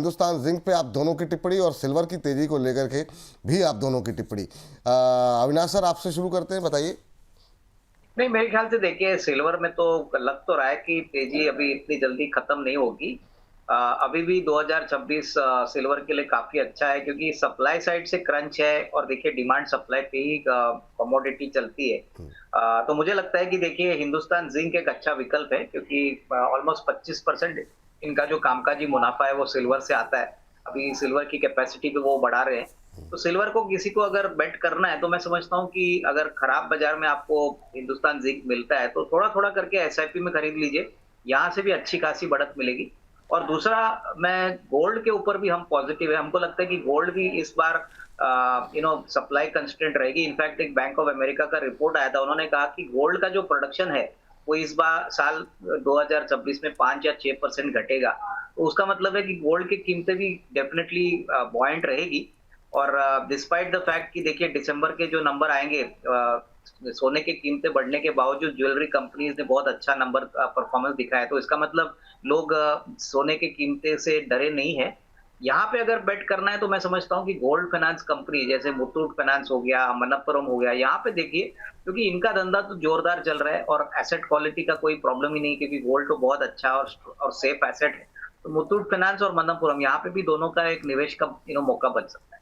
Hindustan zinc पे आप दोनों की टिप्पणी और सिल्वर की तेजी को लेकर के भी आप दोनों की टिप्पणी। अविनाश सर, आपसे शुरू करते हैं, बताइए। नहीं, मेरे ख्याल से देखिए सिल्वर में तो लग तो रहा है कि तेजी अभी इतनी जल्दी खत्म नहीं होगी। अभी भी 2026 सिल्वर के लिए काफी अच्छा है क्योंकि सप्लाई साइड से क्रंच है और देखिए डिमांड सप्लाई पे ही कमोडिटी चलती है। तो मुझे लगता है कि देखिए हिंदुस्तान जिंक एक अच्छा विकल्प है क्योंकि ऑलमोस्ट 25% इनका जो कामकाजी मुनाफा है वो सिल्वर से आता है। अभी सिल्वर की कैपेसिटी पे वो बढ़ा रहे हैं। तो सिल्वर को किसी को अगर बेट करना है तो मैं समझता हूँ कि अगर खराब बाजार में आपको हिंदुस्तान जिंक मिलता है तो थोड़ा थोड़ा करके एसआईपी में खरीद लीजिए। यहाँ से भी अच्छी खासी बढ़त मिलेगी। और दूसरा, मैं गोल्ड के ऊपर भी हम पॉजिटिव है। हमको लगता है कि गोल्ड भी इस बार सप्लाई कंस्ट्रेंट रहेगी। इनफैक्ट एक बैंक ऑफ अमेरिका का रिपोर्ट आया था, उन्होंने कहा कि गोल्ड का जो प्रोडक्शन है वो इस बार साल 2026 में 5 या 6% घटेगा। तो उसका मतलब है कि गोल्ड की कीमतें भी डेफिनेटली बॉयंट रहेगी। और डिस्पाइट द फैक्ट कि देखिए दिसंबर के जो नंबर आएंगे, सोने की कीमतें बढ़ने के बावजूद ज्वेलरी कंपनीज ने बहुत अच्छा नंबर परफॉर्मेंस दिखाया है। तो इसका मतलब लोग सोने की कीमतें से डरे नहीं है। यहाँ पे अगर बेट करना है तो मैं समझता हूँ कि गोल्ड फाइनेंस कंपनी जैसे मुथूट फाइनेंस हो गया, मनप्पुरम हो गया, यहाँ पे देखिए क्योंकि इनका धंधा तो जोरदार चल रहा है और एसेट क्वालिटी का कोई प्रॉब्लम ही नहीं क्योंकि गोल्ड तो बहुत अच्छा और सेफ एसेट है। तो मुथूट फाइनेंस और मनप्पुरम यहाँ पे भी दोनों का एक निवेश का मौका बन सकता है।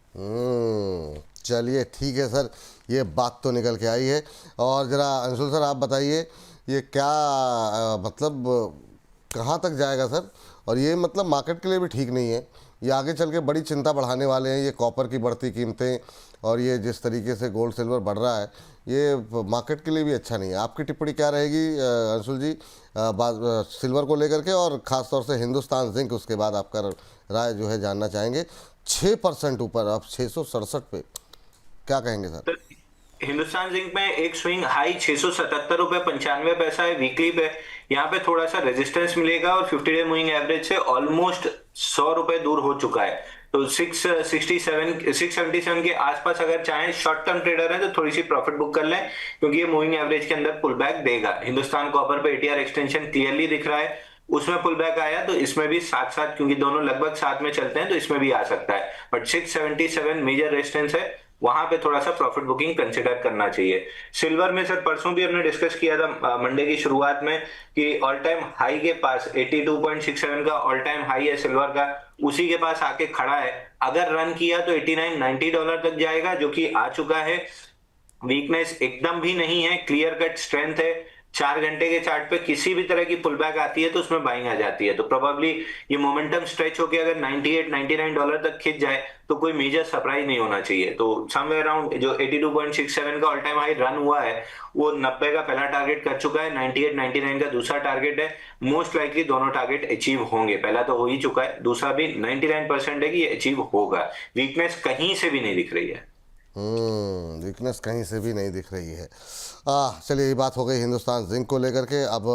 चलिए ठीक है सर, ये बात तो निकल के आई है। और ज़रा अंशुल सर, आप बताइए, ये क्या मतलब कहाँ तक जाएगा सर? और ये मतलब मार्केट के लिए भी ठीक नहीं है, ये आगे चल के बड़ी चिंता बढ़ाने वाले हैं, ये कॉपर की बढ़ती कीमतें और ये जिस तरीके से गोल्ड सिल्वर बढ़ रहा है, ये मार्केट के लिए भी अच्छा नहीं है। आपकी टिप्पणी क्या रहेगी अंशुल जी, सिल्वर को लेकर के, और ख़ास तौर से हिंदुस्तान जिंक, उसके बाद आपका राय जो है जानना चाहेंगे। 6% ऊपर, अब 667 पे, क्या कहेंगे सर? तो हिंदुस्तान जिंक में एक स्विंग हाई 677 रुपए 95 पैसा है वीकली पे। यहाँ पे थोड़ा सा रेजिस्टेंस मिलेगा और 50 डे मूविंग एवरेज से ऑलमोस्ट 100 रुपए दूर हो चुका है। तो 677 के आसपास अगर चाहें शॉर्ट टर्म ट्रेडर है तो थोड़ी सी प्रॉफिट बुक कर लें क्योंकि ये मूविंग एवरेज के अंदर पुल बैक देगा। हिंदुस्तान कॉपर पे एटीआर एक्सटेंशन क्लियरली दिख रहा है, उसमें पुल बैक आया तो इसमें भी साथ साथ, क्योंकि दोनों लगभग साथ में चलते हैं तो इसमें भी आ सकता है। बट 677 मेजर रेजिस्टेंस है, वहां पे थोड़ा सा प्रॉफिट बुकिंग कंसिडर करना चाहिए। सिल्वर में सर परसों भी हमने डिस्कस किया था मंडे की शुरुआत में कि ऑल टाइम हाई के पास 82.67 का ऑल टाइम हाई है सिल्वर का, उसी के पास आके खड़ा है। अगर रन किया तो $89-90 तक जाएगा जो कि आ चुका है। वीकनेस एकदम भी नहीं है, क्लियर कट स्ट्रेंथ है। 4 घंटे के चार्ट पे किसी भी तरह की पुल बैक आती है तो उसमें बाइंग आ जाती है। तो प्रोबेबली ये मोमेंटम स्ट्रेच होकर अगर $98-99 तक खिंच जाए तो कोई मेजर सरप्राइज नहीं होना चाहिए। तो समवेयर अराउंड जो 82.67 का ऑल टाइम हाई रन हुआ है वो 90 का पहला टारगेट कर चुका है, 98-99 का दूसरा टारगेट है। मोस्ट लाइकली दोनों टारगेट अचीव होंगे, पहला तो हो ही चुका है, दूसरा भी 99% है कि ये अचीव होगा। वीकनेस कहीं से भी नहीं दिख रही है। वीकनेस कहीं से भी नहीं दिख रही है। चलिए, ये बात हो गई हिंदुस्तान जिंक को लेकर के। अब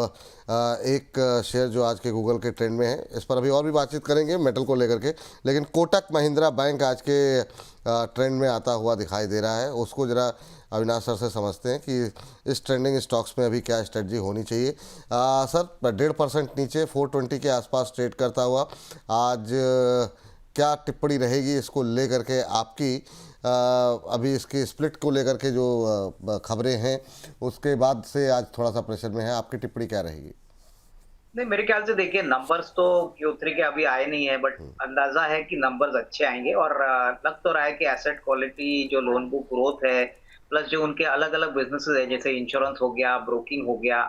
एक शेयर जो आज के गूगल के ट्रेंड में है, इस पर अभी और भी बातचीत करेंगे मेटल को लेकर के, लेकिन कोटक महिंद्रा बैंक आज के ट्रेंड में आता हुआ दिखाई दे रहा है। उसको ज़रा अविनाश सर से समझते हैं कि इस ट्रेंडिंग स्टॉक्स में अभी क्या स्ट्रेटजी होनी चाहिए। सर, 1.5% नीचे 420 के आसपास ट्रेड करता हुआ आज क्या टिप्पणी रहेगी इसको लेकर के आपकी? अभी इसके स्प्लिट को लेकर के जो खबरें हैं उसके बाद से आज थोड़ा सा प्रेशर में है, आपकी टिप्पणी क्या रहेगी? नहीं, मेरे ख्याल से देखिए नंबर्स तो Q3 के अभी आए नहीं है, बट अंदाजा है कि नंबर्स अच्छे आएंगे। और लग तो रहा है कि एसेट क्वालिटी, जो लोन बुक ग्रोथ है, प्लस जो उनके अलग अलग बिजनेसेस है जैसे इंश्योरेंस हो गया, ब्रोकिंग हो गया,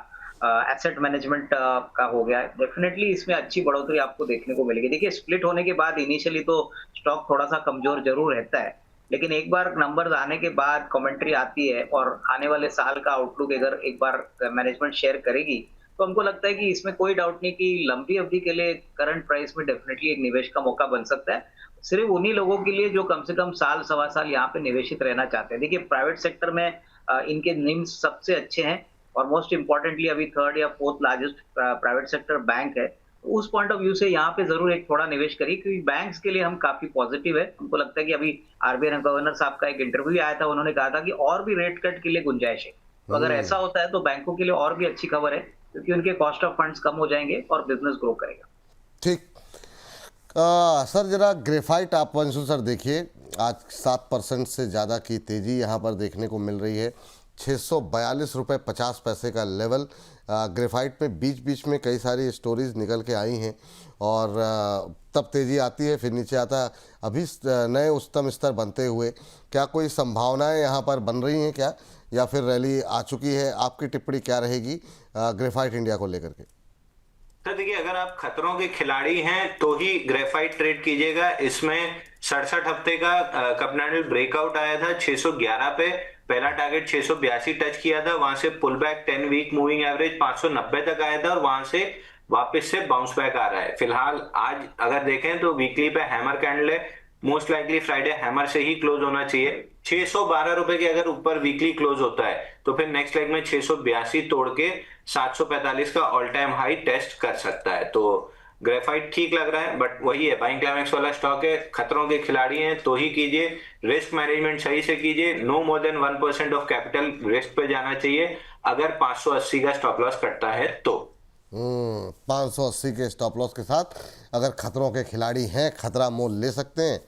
एसेट मैनेजमेंट का हो गया, डेफिनेटली इसमें अच्छी बढ़ोतरी आपको देखने को मिलेगी। देखिए स्प्लिट होने के बाद इनिशियली तो स्टॉक थोड़ा सा कमजोर जरूर रहता है, लेकिन एक बार नंबर्स आने के बाद कमेंट्री आती है और आने वाले साल का आउटलुक अगर एक बार मैनेजमेंट शेयर करेगी तो हमको लगता है कि इसमें कोई डाउट नहीं कि लंबी अवधि के लिए करंट प्राइस में डेफिनेटली एक निवेश का मौका बन सकता है। सिर्फ उन्हीं लोगों के लिए जो कम से कम साल सवा साल यहाँ पे निवेशित रहना चाहते हैं। देखिए प्राइवेट सेक्टर में इनके निम्स सबसे अच्छे हैं और मोस्ट इंपॉर्टेंटली अभी थर्ड या fourth largest private sector bank है। तो उस पॉइंट ऑफ व्यू से यहाँ पे जरूर एक थोड़ा निवेश करिए क्योंकि बैंक्स के लिए हम काफी पॉजिटिव है। हमको लगता है कि अभी आरबीआई गवर्नर साहब का एक इंटरव्यू आया था, उन्होंने कहा था कि और भी रेट कट के लिए गुंजाइश है। तो अगर ऐसा होता है तो बैंकों के लिए और भी अच्छी खबर है क्योंकि उनके कॉस्ट ऑफ फंड्स कम हो जाएंगे और बिजनेस ग्रो करेगा। ठीक। सर जरा ग्रेफाइट आप अंशु सर देखिए, आज 7% से ज़्यादा की तेज़ी यहाँ पर देखने को मिल रही है। 642 रुपये 50 पैसे का लेवल ग्रेफाइट में बीच बीच में कई सारी स्टोरीज निकल के आई हैं और तब तेज़ी आती है फिर नीचे आता है। अभी नए उच्चतम स्तर बनते हुए क्या कोई संभावनाएं यहाँ पर बन रही हैं क्या, या फिर रैली आ चुकी है? आपकी टिप्पणी क्या रहेगी ग्रेफाइट इंडिया को लेकर के? तो देखिए, अगर आप खतरों के खिलाड़ी हैं तो ही ग्रेफाइट ट्रेड कीजिएगा। इसमें 67 हफ्ते का कपनाडल ब्रेकआउट आया था 611 पे, पहला टारगेट 682 टच किया था, वहां से pull back 10 week moving average 590 तक आया था और वहां से वापस से बाउंस बैक आ रहा है। फिलहाल आज अगर देखें तो वीकली पे हैमर कैंडल है, मोस्ट लाइकली फ्राइडे हैमर से ही क्लोज होना चाहिए। 612 रुपए के अगर ऊपर वीकली क्लोज होता है तो फिर नेक्स्ट लेग में 682 तोड़ के 745 का ऑल टाइम हाई टेस्ट कर सकता है। तो ग्रेफाइट ठीक लग रहा है, बट वही है, बाइंग क्लाइमेक्स वाला स्टॉक है, खतरों के खिलाड़ी हैं तो ही कीजिए, रिस्क मैनेजमेंट सही से कीजिए। No more than 1% of capital risk पे जाना चाहिए अगर 580 का स्टॉप लॉस कटता है तो। 580 के स्टॉप लॉस के साथ अगर खतरों के खिलाड़ी हैं, खतरा मोल ले सकते हैं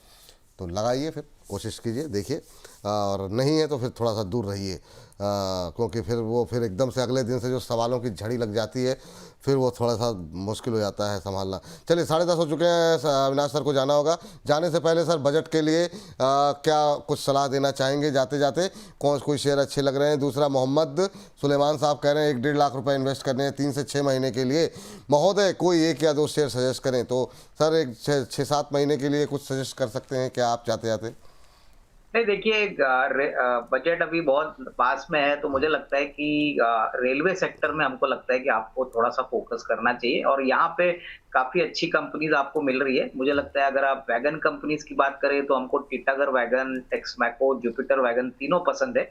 तो लगाइए, फिर कोशिश कीजिए, देखिए, और नहीं है तो फिर थोड़ा सा दूर रहिए, क्योंकि फिर एकदम से अगले दिन से जो सवालों की झड़ी लग जाती है फिर वो थोड़ा सा मुश्किल हो जाता है संभालना। चलिए 10:30 हो चुके हैं, अविनाश सर को जाना होगा। जाने से पहले सर बजट के लिए क्या कुछ सलाह देना चाहेंगे जाते जाते? कोई शेयर अच्छे लग रहे हैं? दूसरा, मोहम्मद सुलेमान साहब कह रहे हैं 1-1.5 लाख रुपए इन्वेस्ट करने हैं 3 से 6 महीने के लिए। महोदय कोई 1 या 2 शेयर सजेस्ट करें तो सर, एक 6-7 महीने के लिए कुछ सजेस्ट कर सकते हैं क्या आप जाते जाते? नहीं देखिए, बजट अभी बहुत पास में है तो मुझे लगता है कि रेलवे सेक्टर में हमको लगता है कि आपको थोड़ा सा फोकस करना चाहिए और यहाँ पे काफी अच्छी कंपनीज आपको मिल रही है। मुझे लगता है अगर आप वैगन कंपनीज की बात करें तो हमको टिटागर वैगन, टेक्समैको, जुपिटर वैगन तीनों पसंद है।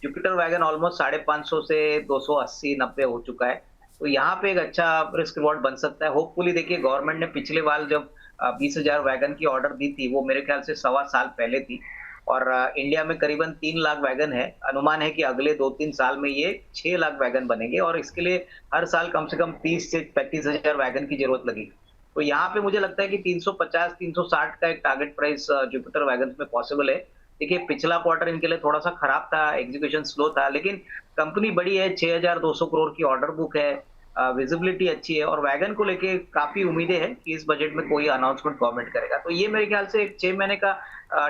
जुपिटर वैगन ऑलमोस्ट 550 से 280-90 हो चुका है, तो यहाँ पे एक अच्छा रिस्क रिवॉर्ड बन सकता है। होपफुली देखिए, गवर्नमेंट ने पिछले बार जब 20,000 वैगन की ऑर्डर दी थी, वो मेरे ख्याल से 1.25 साल पहले थी और इंडिया में करीबन 3 लाख वैगन है। अनुमान है कि अगले 2-3 साल में ये 6 लाख वैगन बनेंगे और इसके लिए हर साल कम से कम 30 से 35 हजार वैगन की जरूरत लगेगी। तो यहाँ पे मुझे लगता है कि 350-360 का एक टारगेट प्राइस जुपिटर वैगन में पॉसिबल है। देखिए, पिछला क्वार्टर इनके लिए थोड़ा सा खराब था, एग्जीक्यूशन स्लो था, लेकिन कंपनी बड़ी है, 6,200 करोड़ की ऑर्डर बुक है, विजिबिलिटी अच्छी है और वैगन को लेके काफी उम्मीदें हैं कि इस बजट में कोई अनाउंसमेंट गवर्नमेंट करेगा। तो ये मेरे ख्याल से एक 6 महीने का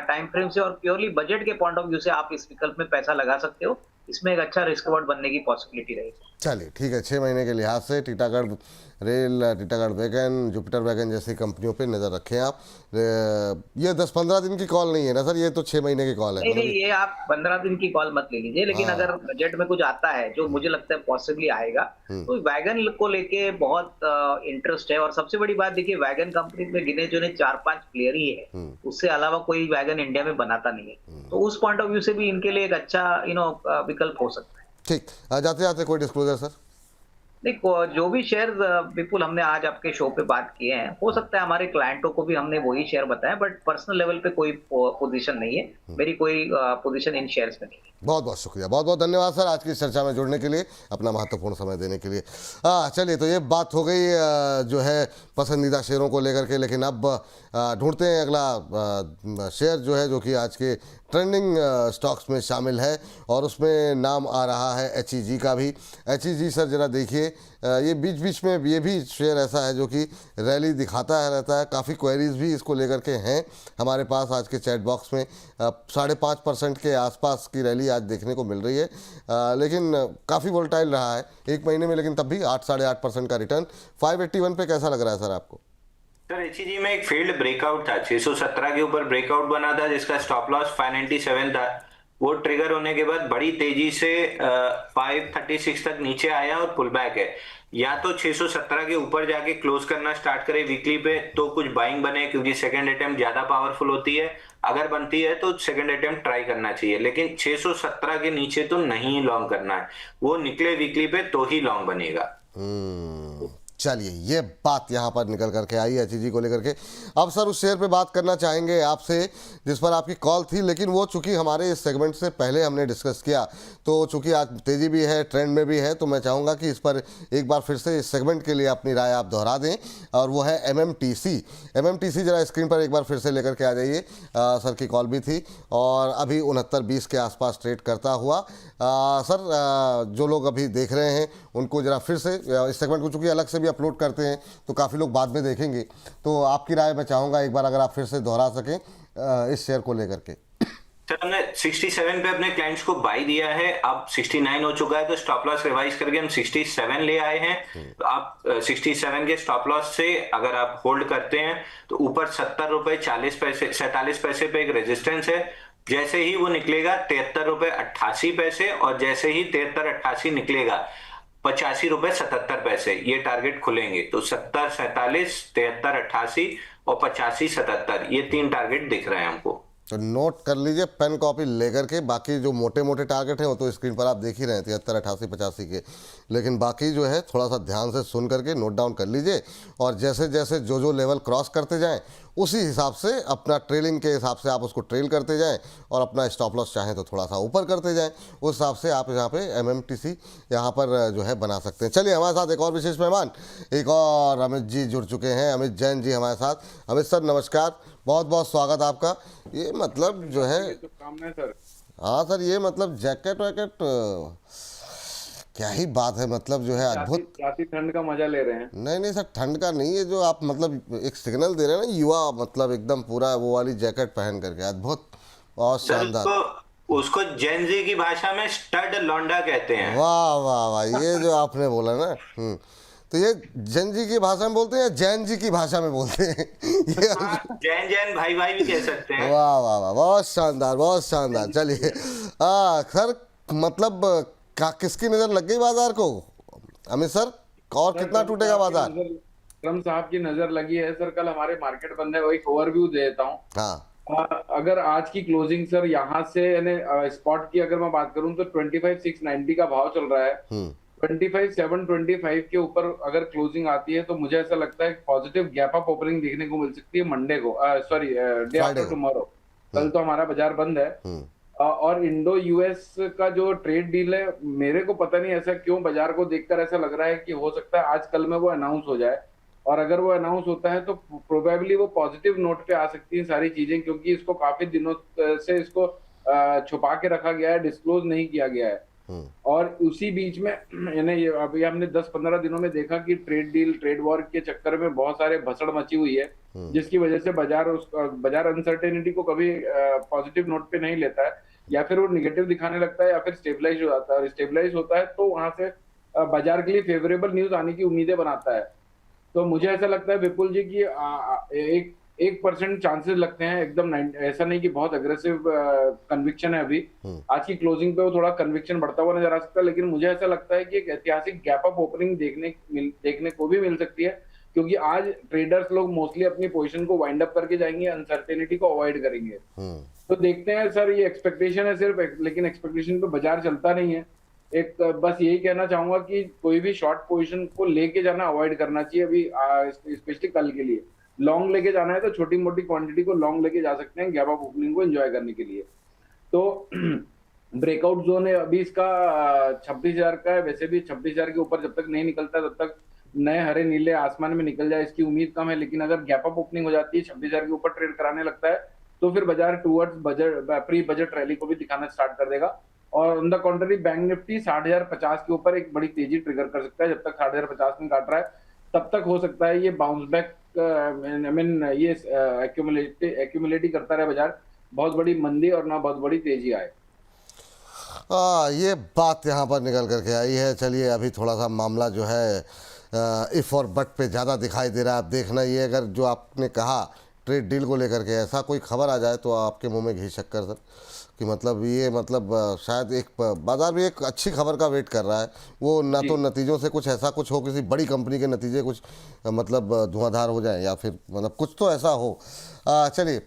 टाइम फ्रेम से और प्योरली बजट के पॉइंट ऑफ व्यू से आप इस विकल्प में पैसा लगा सकते हो। इसमें एक अच्छा रिस्क रिवॉर्ड बनने की पॉसिबिलिटी रहेगी। चलिए ठीक है, 6 महीने के लिहाज से Titagarh rail, Titagarh wagon, Jupiter wagon जैसी कंपनियों पे नज़र रखें आप। ये 10-15 दिन की कॉल नहीं है ना सर, ये तो 6 महीने की कॉल है? नहीं, ये आप 15 दिन की कॉल मत ले लीजिए, लेकिन अगर बजट में कुछ आता है जो मुझे लगता है पॉसिबली आएगा, तो वैगन को लेके बहुत इंटरेस्ट है। और सबसे बड़ी बात देखिए, वैगन कंपनी में गिने चुने 4-5 प्लेयर ही है, उससे अलावा कोई वैगन इंडिया में बनाता नहीं है। तो उस पॉइंट ऑफ व्यू से भी इनके लिए एक अच्छा विकल्प हो सकता है। ठीक, जाते जाते कोई डिस्क्लोजर सर? देखो, जो भी शेयर विपुल हमने आज आपके शो पे बात किए हैं, हो सकता है हमारे क्लाइंटों को भी हमने वही शेयर बताया, बट पर्सनल लेवल पे कोई पोजीशन नहीं है मेरी, कोई पोजीशन इन शेयर्स में नहीं है। बहुत बहुत शुक्रिया, बहुत बहुत धन्यवाद सर आज की इस चर्चा में जुड़ने के लिए, अपना महत्वपूर्ण समय देने के लिए। चलिए, तो ये बात हो गई जो है पसंदीदा शेयरों को लेकर के, लेकिन अब ढूंढते हैं अगला शेयर जो है, जो कि आज के ट्रेंडिंग स्टॉक्स में शामिल है और उसमें नाम आ रहा है HEG का भी। HEG सर जरा देखिए, ये बीच बीच में ये भी शेयर ऐसा है जो कि रैली दिखाता है रहता है, काफ़ी क्वेरीज भी इसको लेकर के हैं हमारे पास आज के चैट बॉक्स में। 5.5% के आसपास की रैली आज देखने को मिल रही है, लेकिन काफ़ी वोलेटाइल रहा है 1 महीने में, लेकिन तब भी 8-8.5% का रिटर्न। 581 पे कैसा लग रहा है सर आपको? सर, HEG में एक फेल्ड ब्रेकआउट था, 617 के ऊपर ब्रेकआउट बना था जिसका स्टॉप लॉस 597 था। वो ट्रिगर होने के बाद बड़ी तेजी से 536 तक नीचे आया और पुल बैक है। या तो 617 के ऊपर जाके क्लोज करना स्टार्ट करे वीकली पे तो कुछ बाइंग बने, क्योंकि सेकंड अटेम्प्ट ज्यादा पावरफुल होती है। अगर बनती है तो सेकंड अटेम्प्ट ट्राई करना चाहिए, लेकिन 617 के नीचे तो नहीं लॉन्ग करना है, वो निकले वीकली पे तो ही लॉन्ग बनेगा। चलिए, ये बात यहाँ पर निकल करके आई एचईजी को लेकर के। अब सर उस शेयर पे बात करना चाहेंगे आपसे जिस पर आपकी कॉल थी, लेकिन वो चूंकि हमारे इस सेगमेंट से पहले हमने डिस्कस किया, तो चूंकि आज तेज़ी भी है, ट्रेंड में भी है, तो मैं चाहूँगा कि इस पर एक बार फिर से इस सेगमेंट के लिए अपनी राय आप दोहरा दें, और वो है एमएमटीसी। एमएमटीसी जरा स्क्रीन पर एक बार फिर से लेकर के आ जाइए। सर की कॉल भी थी और अभी 69.20 के आसपास ट्रेड करता हुआ। सर जो लोग अभी देख रहे हैं उनको जरा फिर से इस सेगमेंट को चूँकि अलग से भी अपलोड करते हैं तो काफ़ी लोग बाद में देखेंगे, तो आपकी राय मैं चाहूँगा एक बार अगर आप फिर से दोहरा सकें इस शेयर को लेकर के। सर हमने 67 पे अपने क्लाइंट्स को बाई दिया है, अब 69 हो चुका है, तो स्टॉप लॉस रिवाइज करके हम 67 ले आए हैं। तो आप 67 के स्टॉप लॉस से अगर आप होल्ड करते हैं तो ऊपर 70 रुपए 40 पैसे 47 पैसे पे एक रेजिस्टेंस है। जैसे ही वो निकलेगा 73 रुपए 88 पैसे, और जैसे ही 73-88 निकलेगा 85 रुपए 77 पैसे ये टारगेट खुलेंगे। तो 70 47 73 88 और 85 77 ये 3 टारगेट दिख रहे हैं हमको। तो नोट कर लीजिए पेन कॉपी लेकर के। बाकी जो मोटे मोटे टारगेट हैं वो तो स्क्रीन पर आप देख ही रहे हैं 73 88 85 के, लेकिन बाकी जो है थोड़ा सा ध्यान से सुन करके नोट डाउन कर लीजिए, और जैसे जैसे जो लेवल क्रॉस करते जाएं उसी हिसाब से अपना ट्रेलिंग के हिसाब से आप उसको ट्रेल करते जाएं, और अपना स्टॉप लॉस चाहें तो थोड़ा सा ऊपर करते जाएं, उस हिसाब से आप यहाँ पे एमएमटीसी यहाँ पर जो है बना सकते हैं। चलिए, हमारे साथ एक और विशेष मेहमान, एक और अमित जी जुड़ चुके हैं, अमित जैन जी हमारे साथ। अमित सर नमस्कार, बहुत बहुत स्वागत आपका। ये मतलब जो है सर, हाँ सर, ये मतलब जैकेट वैकेट क्या ही बात है, मतलब जो है अद्भुत। राती ठंड का मजा ले रहे हैं। नहीं नहीं सर, ठंड का नहीं है, जो आप मतलब एक सिग्नल दे रहे हैं ना युवा, मतलब एकदम पूरा वो वाली जैकेट पहन करके अद्भुत और शानदार। उसको जेन जी की भाषा में स्टड लौंडा कहते हैं। वाह वाह वाह, ये जो आपने बोला ना, तो ये जैन जी की भाषा में बोलते हैं या जैन जी की भाषा में बोलते हैं? ये जैन जैन भाई भाई भी कह सकते हैं। वाह वाह वाह, बहुत शानदार बहुत शानदार। चलिए सर, मतलब किसकी नज़र लग गई बाजार को अमित सर, और कितना टूटेगा बाजार? ट्रम्प साहब की नजर लगी है सर। कल हमारे मार्केट बंद है, वही ओवरव्यू दे देता हूँ। हाँ, अगर आज की क्लोजिंग सर यहाँ से यानी स्पॉट की अगर मैं बात करूँ तो 25,690 का भाव चल रहा है। 25,725 के ऊपर अगर क्लोजिंग आती है तो मुझे ऐसा लगता है पॉजिटिव गैप अप ओपनिंग देखने को मिल सकती है मंडे को, सॉरी डे आफ्टर टुमारो। कल तो हमारा बाजार बंद है। और इंडो यूएस का जो ट्रेड डील है, मेरे को पता नहीं ऐसा क्यों बाजार को देखकर ऐसा लग रहा है कि हो सकता है आज कल में वो अनाउंस हो जाए, और अगर वो अनाउंस होता है तो प्रोबेबली वो पॉजिटिव नोट पे आ सकती है सारी चीजें, क्योंकि इसको काफी दिनों से इसको छुपा के रखा गया है, डिस्क्लोज नहीं किया गया है। और उसी बीच में यानी अभी हमने 10-15 दिनों में देखा कि ट्रेड डील ट्रेड वॉर के चक्कर में बहुत सारे भसड़ मची हुई है, जिसकी वजह से बाजार अनसर्टेनिटी को कभी पॉजिटिव नोट पे नहीं लेता है, या फिर वो निगेटिव दिखाने लगता है या फिर स्टेबलाइज हो जाता है। और स्टेबलाइज होता है तो वहां से बाजार के लिए फेवरेबल न्यूज आने की उम्मीदें बनाता है। तो मुझे ऐसा लगता है विपुल जी की 1% चांसेस लगते हैं एकदम, ऐसा नहीं कि बहुत अग्रेसिव कन्विक्शन है अभी। आज की क्लोजिंग पे वो थोड़ा कन्विक्शन बढ़ता हुआ नजर आ सकता है, लेकिन मुझे ऐसा लगता है कि एक ऐतिहासिक गैप अप ओपनिंग देखने को भी मिल सकती है, क्योंकि आज ट्रेडर्स लोग मोस्टली अपनी पोजीशन को वाइंड अप करके जाएंगे, अनसर्टेनिटी को अवॉइड करेंगे। तो देखते हैं सर, ये एक्सपेक्टेशन है सिर्फ, लेकिन एक्सपेक्टेशन पे बाजार चलता नहीं है। एक बस यही कहना चाहूंगा कि कोई भी शॉर्ट पोजीशन को लेके जाना अवॉइड करना चाहिए अभी, स्पेशली कल के लिए। लॉन्ग लेके जाना है तो छोटी मोटी क्वांटिटी को लॉन्ग लेके जा सकते हैं गैप अप ओपनिंग को एंजॉय करने के लिए। तो ब्रेकआउट जोन है अभी इसका 26,000 का है। वैसे भी 26,000 के ऊपर जब तक नहीं निकलता तब तक नए हरे नीले आसमान में निकल जाए इसकी उम्मीद कम है, लेकिन अगर गैप अप ओपनिंग हो जाती है 26,000 के ऊपर ट्रेड कराने लगता है तो फिर बाजार टूवर्ड्स प्री बजट रैली को भी दिखाना स्टार्ट कर देगा। और on the contrary bank Nifty 60,050 के ऊपर एक बड़ी तेजी ट्रिगर कर सकता है। जब तक 60,050 में काट रहा है तब तक हो सकता है ये बाउंस बैक, ये एक्यूमुलेट करता रहे बाजार, बहुत बड़ी मंदी और ना बहुत बड़ी तेजी आए। ये बात यहाँ पर निकल करके आई है। चलिए, अभी थोड़ा सा मामला जो है इफ़ और बट पे ज़्यादा दिखाई दे रहा है। आप देखना, ये अगर जो आपने कहा ट्रेड डील को लेकर के ऐसा कोई खबर आ जाए तो आपके मुंह में घी शक्कर सर, कि मतलब ये मतलब शायद एक बाजार भी एक अच्छी खबर का वेट कर रहा है। वो ना तो नतीजों से कुछ ऐसा कुछ हो, किसी बड़ी कंपनी के नतीजे कुछ मतलब धुआंधार हो जाए, या फिर मतलब कुछ तो ऐसा हो। चलिए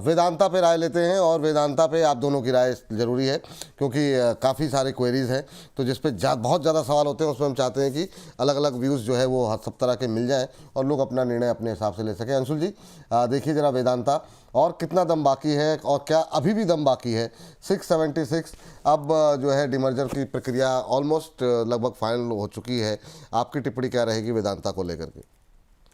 वेदांता पे राय लेते हैं, और वेदांता पे आप दोनों की राय ज़रूरी है, क्योंकि काफ़ी सारे क्वेरीज़ हैं, तो जिस पे बहुत ज़्यादा सवाल होते हैं उसमें हम चाहते हैं कि अलग अलग व्यूज़ जो है वो सब तरह के मिल जाएं और लोग अपना निर्णय अपने हिसाब से ले सकें। अंशुल जी देखिए ज़रा वेदांता, और कितना दम बाकी है, और क्या अभी भी दम बाकी है? 676 अब जो है डिमर्जर की प्रक्रिया ऑलमोस्ट लगभग फाइनल हो चुकी है। आपकी टिप्पणी क्या रहेगी वेदांता को लेकर के?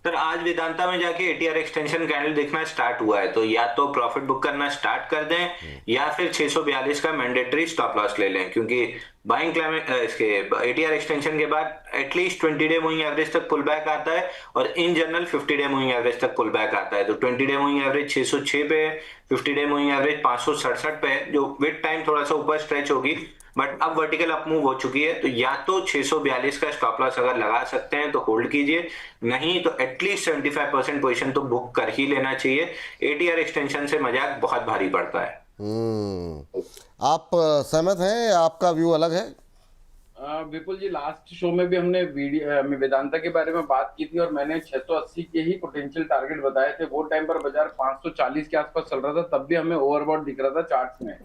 सर आज वेदांता में जाके एटीआर एक्सटेंशन कैंडल दिखना स्टार्ट हुआ है, तो या तो प्रॉफिट बुक करना स्टार्ट कर दें या फिर 642 का मैंडेटरी स्टॉप लॉस ले लें, क्योंकि बाइंग क्लाइमेट इसके एटीआर एक्सटेंशन के बाद एटलीस्ट 20 डे मूविंग एवरेज तक पुल बैक आता है, और in general 50 day moving average तक पुल बैक आता है। तो 20 डे मूविंग एवरेज 606 पे है, 50 डे मूविंग एवरेज 567 पे है, जो विद टाइम थोड़ा सा ऊपर स्ट्रेच होगी, बट अब वर्टिकल अप मूव हो चुकी है। तो या तो 642 का स्टॉप लॉस अगर लगा सकते हैं तो होल्ड कीजिए, नहीं तो एटलीस्ट 75% पोजीशन तो बुक कर ही लेना चाहिए। एटीआर एक्सटेंशन से मजाक बहुत भारी पड़ता है। आप सहमत हैं या आपका व्यू अलग है? बिल्कुल जी, लास्ट शो में भी हमने वेदांता के बारे में बात की थी, और मैंने 680 के ही पोटेंशियल टारगेट बताए थे। वो टाइम पर बाजार 540 के आसपास चल रहा था, तब भी हमें ओवरबॉट दिख रहा था चार्ट्स में।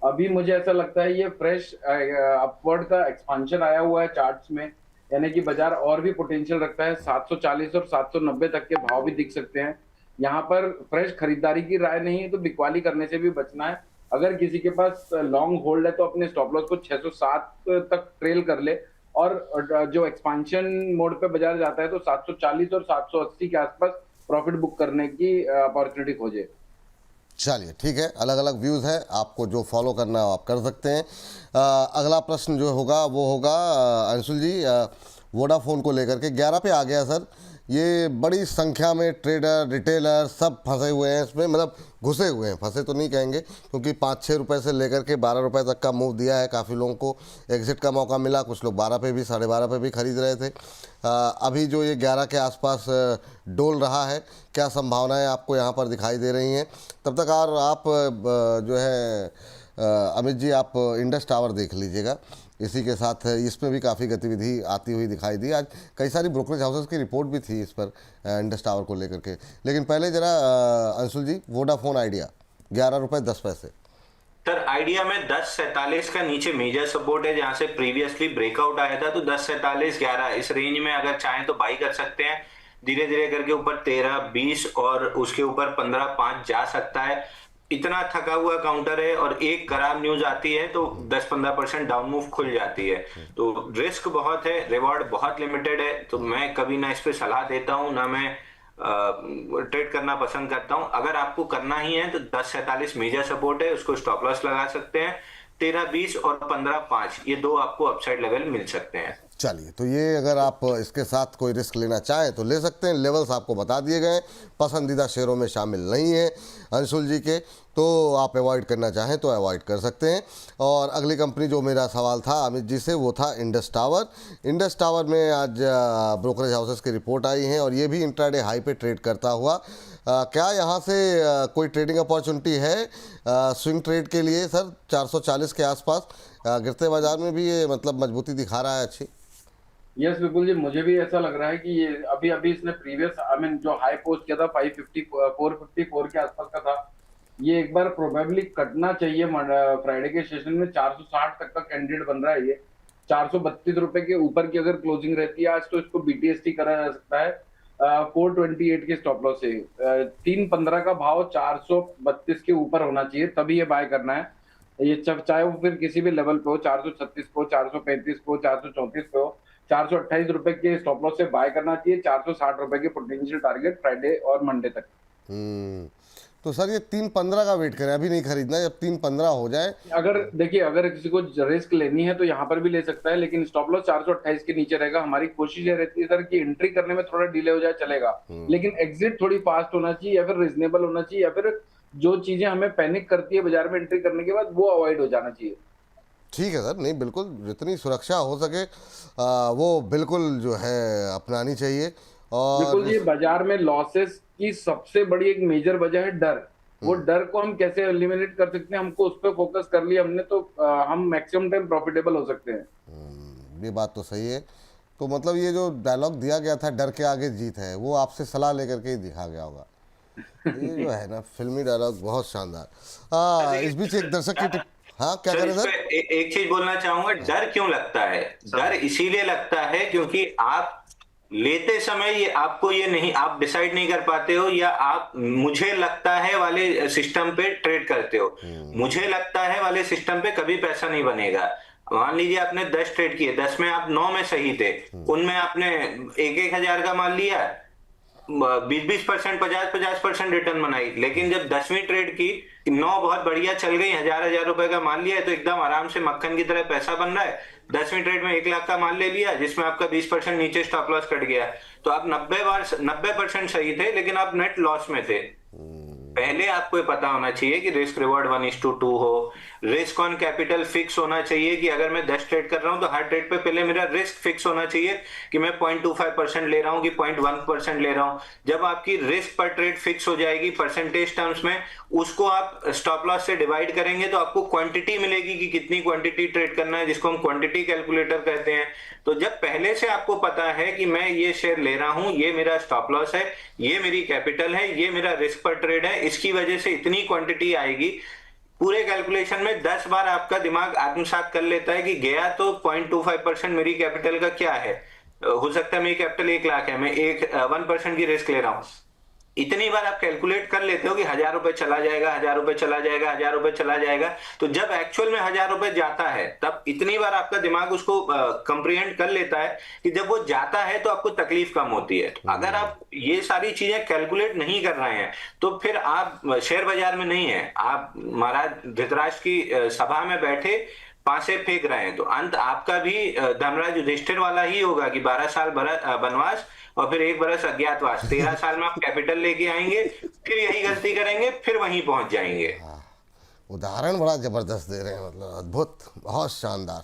अभी मुझे ऐसा लगता है ये फ्रेश अपवर्ड का एक्सपांशन आया हुआ है चार्ट्स में, यानी कि बाजार और भी पोटेंशियल रखता है। 740 और 790 तक के भाव भी दिख सकते हैं। यहाँ पर फ्रेश खरीदारी की राय नहीं है, तो बिकवाली करने से भी बचना है। अगर किसी के पास लॉन्ग होल्ड है तो अपने स्टॉप लॉस को 607 तक ट्रेल कर ले, और जो एक्सपांशन मोड पे बाजार जाता है तो 740 और 780 के आसपास प्रॉफिट बुक करने की अपॉर्चुनिटी खोजे। चलिए ठीक है, अलग अलग व्यूज़ हैं, आपको जो फॉलो करना है आप कर सकते हैं। अगला प्रश्न जो होगा वो होगा अंशुल जी, वोडाफोन को लेकर के 11 पे आ गया सर। ये बड़ी संख्या में ट्रेडर रिटेलर सब फंसे हुए हैं इसमें, मतलब घुसे हुए हैं, फंसे तो नहीं कहेंगे, क्योंकि 5-6 रुपये से लेकर के 12 रुपये तक का मूव दिया है। काफ़ी लोगों को एग्जिट का मौका मिला, कुछ लोग 12 पे भी 12.5 पे भी खरीद रहे थे। अभी जो ये 11 के आसपास डोल रहा है, क्या संभावनाएं आपको यहाँ पर दिखाई दे रही हैं? तब तक आप जो है अमित जी आप इंडस टावर देख लीजिएगा। इसी के साथ इसमें भी काफ़ी गतिविधि आती हुई दिखाई दी। आज कई सारी ब्रोकरेज हाउसेस की रिपोर्ट भी थी इस पर इंडस टावर को लेकर के। लेकिन पहले जरा अंशुल जी, वोडाफोन आइडिया 11 रुपये 10 पैसे। सर आइडिया में 10.47 का नीचे मेजर सपोर्ट है, जहां से प्रीवियसली ब्रेकआउट आया था। तो 10.47-11 इस रेंज में अगर चाहें तो बाई कर सकते हैं। धीरे धीरे करके ऊपर 13-20 और उसके ऊपर 15-5 जा सकता है। इतना थका हुआ काउंटर है, और एक खराब न्यूज आती है तो 10-15% डाउन मूव खुल जाती है। तो रिस्क बहुत है, रिवॉर्ड बहुत लिमिटेड है। तो मैं कभी ना इस पे सलाह देता हूं, ना मैं ट्रेड करना पसंद करता हूं। अगर आपको करना ही है तो 10.47 मेजर सपोर्ट है, उसको स्टॉप लॉस लगा सकते हैं। 13-20 और 15-5 ये दो आपको अपसाइड लेवल मिल सकते हैं। चलिए, तो ये अगर आप इसके साथ कोई रिस्क लेना चाहें तो ले सकते हैं। लेवल्स आपको बता दिए गए, पसंदीदा शेयरों में शामिल नहीं है अंशुल जी के, तो आप अवॉइड करना चाहें तो अवॉइड कर सकते हैं। और अगली कंपनी जो मेरा सवाल था अमित जी से, वो था इंडस टावर। इंडस टावर में आज ब्रोकरेज हाउसेस की रिपोर्ट आई है, और ये भी इंट्राडे हाई पे ट्रेड करता हुआ। क्या यहाँ से कोई ट्रेडिंग अपॉर्चुनिटी है स्विंग ट्रेड के लिए सर? 440 के आसपास गिरते बाजार में भी ये मतलब मजबूती दिखा रहा है अच्छी। यस बिल्कुल जी, मुझे भी ऐसा लग रहा है कि ये अभी इसने प्रीवियस जो हाई पोस्ट किया था 454 के आसपास का था, ये एक बार प्रोबेबली कटना चाहिए। फ्राइडे के सेशन में 460 तक का कैंडिडेट बन रहा है। ये 432 रुपए के ऊपर की अगर क्लोजिंग रहती है आज तो इसको बीटीएसटी करा जा सकता है 428 के स्टॉप लॉस से। 3.15 का भाव 432 के ऊपर होना चाहिए, तभी ये बाय करना है। ये चाहे वो फिर किसी भी लेवल पे हो, 436 पे हो, 435 पे हो, 434 पे हो, 428 रुपए के स्टॉप लॉस से बाय करना चाहिए। 460 रुपए के पोटेंशियल टारगेट फ्राइडे और मंडे तक। तो सर ये 3.15 का वेट करें, अभी नहीं खरीदना, जब 3.15 हो जाए। अगर देखिए, अगर किसी को रिस्क लेनी है तो यहाँ पर भी ले सकता है, लेकिन स्टॉप लॉस 428 के नीचे रहेगा। हमारी कोशिश ये रहती है सर कि एंट्री करने में थोड़ा डिले हो जाए चलेगा, लेकिन एग्जिट थोड़ी फास्ट होना चाहिए, या फिर रिजनेबल होना चाहिए, या फिर जो चीजें हमें पैनिक करती है बाजार में एंट्री करने के बाद वो अवॉइड हो जाना चाहिए। ठीक है सर, नहीं बिल्कुल जितनी सुरक्षा हो सके वो बिल्कुल जो है अपनानी चाहिए। और बिल्कुल जी, बाजार में लॉसेस की सबसे बड़ी एक मेजर वजह है डर। वो डर को हम कैसे एलिमिनेट कर सकते हैं, हमको उस पर फोकस कर लिया हमने तो हम मैक्सिमम टाइम प्रॉफिटेबल हो सकते हैं। ये बात तो सही है। तो मतलब ये जो डायलॉग दिया गया था, डर के आगे जीत है, वो आपसे सलाह लेकर के ही दिखा गया होगा। ये जो है ना फिल्मी डायलॉग बहुत शानदार। इस बीच एक दर्शक की हाँ क्या सर करें इस सर? पे एक चीज बोलना चाहूंगा। डर क्यों लगता है? डर इसीलिए लगता है क्योंकि आप लेते समय ये आपको ये नहीं, आप डिसाइड नहीं कर पाते हो, या आप मुझे लगता है वाले सिस्टम पे ट्रेड करते हो। मुझे लगता है वाले सिस्टम पे कभी पैसा नहीं बनेगा। मान लीजिए आपने 10 ट्रेड किए, 10 में आप 9 में सही थे, उनमें आपने 1,000 का माल लिया, 20% 50% रिटर्न बनाई। लेकिन जब 10वीं ट्रेड की, 9 बहुत बढ़िया चल गई, 1000 रुपए का माल लिया है तो एकदम आराम से मक्खन की तरह पैसा बन रहा है। 10वीं ट्रेड में 1 लाख का माल ले लिया जिसमें आपका 20% नीचे स्टॉप लॉस कट गया, तो आप 90% सही थे लेकिन आप नेट लॉस में थे। पहले आपको ये पता होना चाहिए कि रिस्क रिवॉर्ड 1:2 हो, रिस्क ऑन कैपिटल फिक्स होना चाहिए कि अगर मैं 10 ट्रेड कर रहा हूं तो हर ट्रेड पे पहले मेरा रिस्क फिक्स होना चाहिए कि मैं 0.25% ले रहा हूं कि 0.1% ले रहा हूं। जब आपकी रिस्क पर ट्रेड फिक्स हो जाएगी परसेंटेज टर्म्स में, उसको आप स्टॉप लॉस से डिवाइड करेंगे तो आपको क्वांटिटी मिलेगी कि कितनी क्वांटिटी ट्रेड करना है, जिसको हम क्वांटिटी कैलकुलेटर कहते हैं। तो जब पहले से आपको पता है कि मैं ये शेयर ले रहा हूं, ये मेरा स्टॉप लॉस है, ये मेरी कैपिटल है, ये मेरा रिस्क पर ट्रेड है, इसकी वजह से इतनी क्वांटिटी आएगी, पूरे कैलकुलेशन में 10 बार आपका दिमाग आत्मसात कर लेता है कि गया तो 0.25% मेरी कैपिटल का क्या है, हो सकता है मेरी कैपिटल 1 लाख है, मैं 1% की रिस्क ले रहा हूं। इतनी बार आप कैलकुलेट कर लेते हो कि 1000 रुपए चला जाएगा, 1000 रुपए चला जाएगा, 1000 रुपए चला जाएगा। तो जब एक्चुअल में 1000 रुपए जाता है तब इतनी बार आपका दिमाग उसको कंप्रीहेंड कर लेता है कि जब वो जाता है तो आपको तकलीफ कम होती है। तो अगर आप ये सारी चीजें कैलकुलेट नहीं कर रहे हैं तो फिर आप शेयर बाजार में नहीं है, आप महाराज धृतराष्ट्र की सभा में बैठे पासे फेंक रहे हैं। तो अंत आपका भी धर्मराज युधिष्ठिर वाला ही होगा कि 12 साल वनवास और फिर 1 बरस अज्ञातवास। 13 साल में आप कैपिटल लेके आएंगे, फिर यही गलती करेंगे, फिर वहीं पहुंच जाएंगे। उदाहरण बड़ा जबरदस्त दे रहे हैं, मतलब अद्भुत, बहुत शानदार।